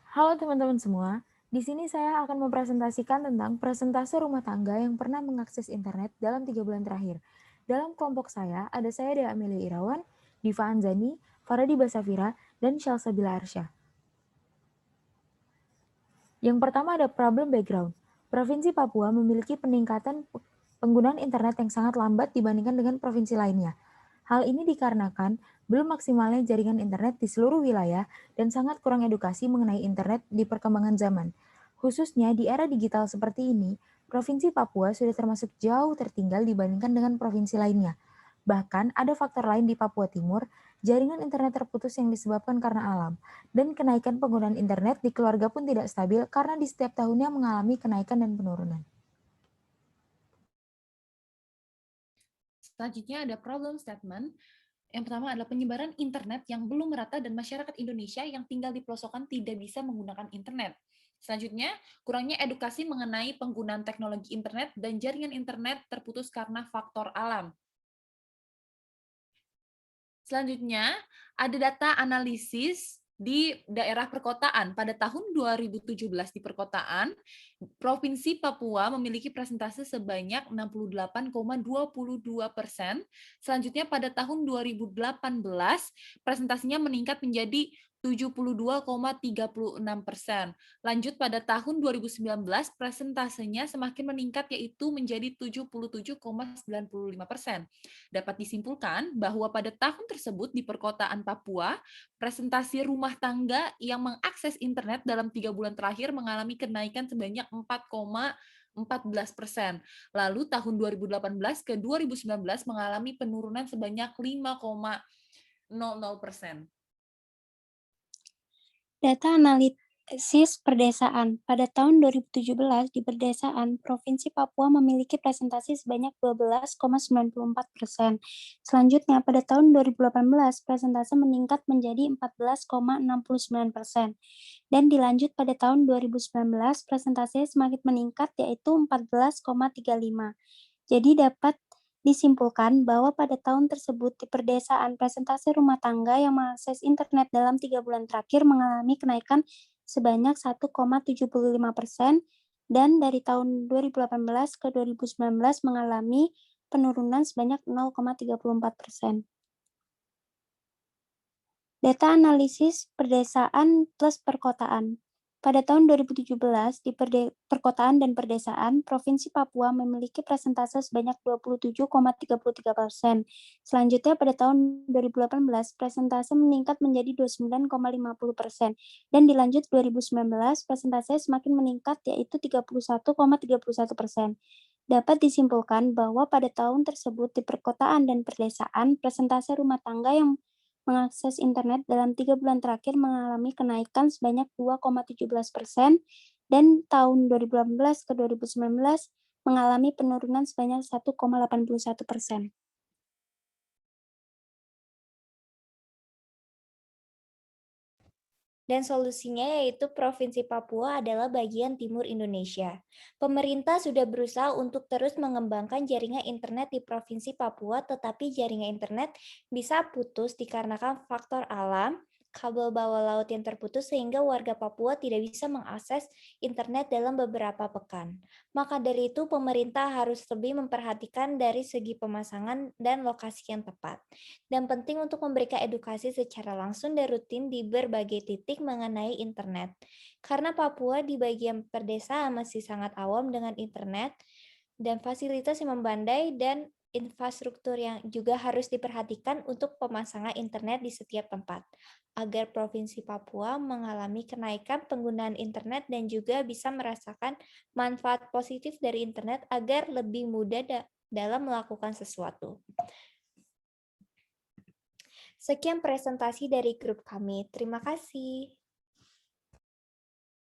Halo teman-teman semua, di sini saya akan mempresentasikan tentang persentase rumah tangga yang pernah mengakses internet dalam 3 bulan terakhir. Dalam kelompok saya, ada saya Dea Amelia Irawan, Diva Anzani, Faradi Basafira, dan Shalsabila Arsya. Yang pertama ada problem background. Provinsi Papua memiliki peningkatan penggunaan internet yang sangat lambat dibandingkan dengan provinsi lainnya. Hal ini dikarenakan belum maksimalnya jaringan internet di seluruh wilayah dan sangat kurang edukasi mengenai internet di perkembangan zaman. Khususnya di era digital seperti ini, Provinsi Papua sudah termasuk jauh tertinggal dibandingkan dengan provinsi lainnya. Bahkan ada faktor lain di Papua Timur, jaringan internet terputus yang disebabkan karena alam, dan kenaikan penggunaan internet di keluarga pun tidak stabil karena di setiap tahunnya mengalami kenaikan dan penurunan. Selanjutnya ada problem statement. Yang pertama adalah penyebaran internet yang belum merata dan masyarakat Indonesia yang tinggal di pelosok tidak bisa menggunakan internet. Selanjutnya, kurangnya edukasi mengenai penggunaan teknologi internet dan jaringan internet terputus karena faktor alam. Selanjutnya, ada data analisis di daerah perkotaan. Pada tahun 2017 di perkotaan, Provinsi Papua memiliki presentase sebanyak 68,22%. Selanjutnya pada tahun 2018, presentasinya meningkat menjadi 72,36%. Lanjut pada tahun 2019, presentasenya semakin meningkat yaitu menjadi 77,95%. Dapat disimpulkan bahwa pada tahun tersebut di perkotaan Papua, presentasi rumah tangga yang mengakses internet dalam 3 bulan terakhir mengalami kenaikan sebanyak 4,14%. Lalu tahun 2018 ke 2019 mengalami penurunan sebanyak 5,00%. Data analisis perdesaan. Pada tahun 2017, di perdesaan, Provinsi Papua memiliki presentasi sebanyak 12,94%. Selanjutnya, pada tahun 2018, presentase meningkat menjadi 14,69%. Dan dilanjut pada tahun 2019, presentasinya semakin meningkat yaitu 14,35%. Jadi dapat disimpulkan bahwa pada tahun tersebut di perdesaan presentasi rumah tangga yang mengakses internet dalam 3 bulan terakhir mengalami kenaikan sebanyak 1,75% dan dari tahun 2018 ke 2019 mengalami penurunan sebanyak 0,34%. Data analisis perdesaan plus perkotaan. Pada tahun 2017, di perkotaan dan perdesaan, Provinsi Papua memiliki persentase sebanyak 27,33%. Selanjutnya, pada tahun 2018, persentase meningkat menjadi 29,50%. Dan dilanjut 2019, persentase semakin meningkat yaitu 31,31%. Dapat disimpulkan bahwa pada tahun tersebut di perkotaan dan perdesaan, persentase rumah tangga yang mengakses internet dalam 3 bulan terakhir mengalami kenaikan sebanyak 2,17% dan tahun 2018 ke 2019 mengalami penurunan sebanyak 1,81%. Dan solusinya yaitu Provinsi Papua adalah bagian timur Indonesia. Pemerintah sudah berusaha untuk terus mengembangkan jaringan internet di Provinsi Papua, tetapi jaringan internet bisa putus dikarenakan faktor alam, kabel bawah laut yang terputus sehingga warga Papua tidak bisa mengakses internet dalam beberapa pekan. Maka dari itu pemerintah harus lebih memperhatikan dari segi pemasangan dan lokasi yang tepat. Dan penting untuk memberikan edukasi secara langsung dan rutin di berbagai titik mengenai internet. Karena Papua di bagian perdesaan masih sangat awam dengan internet dan fasilitas yang membandai dan infrastruktur yang juga harus diperhatikan untuk pemasangan internet di setiap tempat, agar Provinsi Papua mengalami kenaikan penggunaan internet dan juga bisa merasakan manfaat positif dari internet agar lebih mudah dalam melakukan sesuatu. Sekian presentasi dari grup kami. Terima kasih.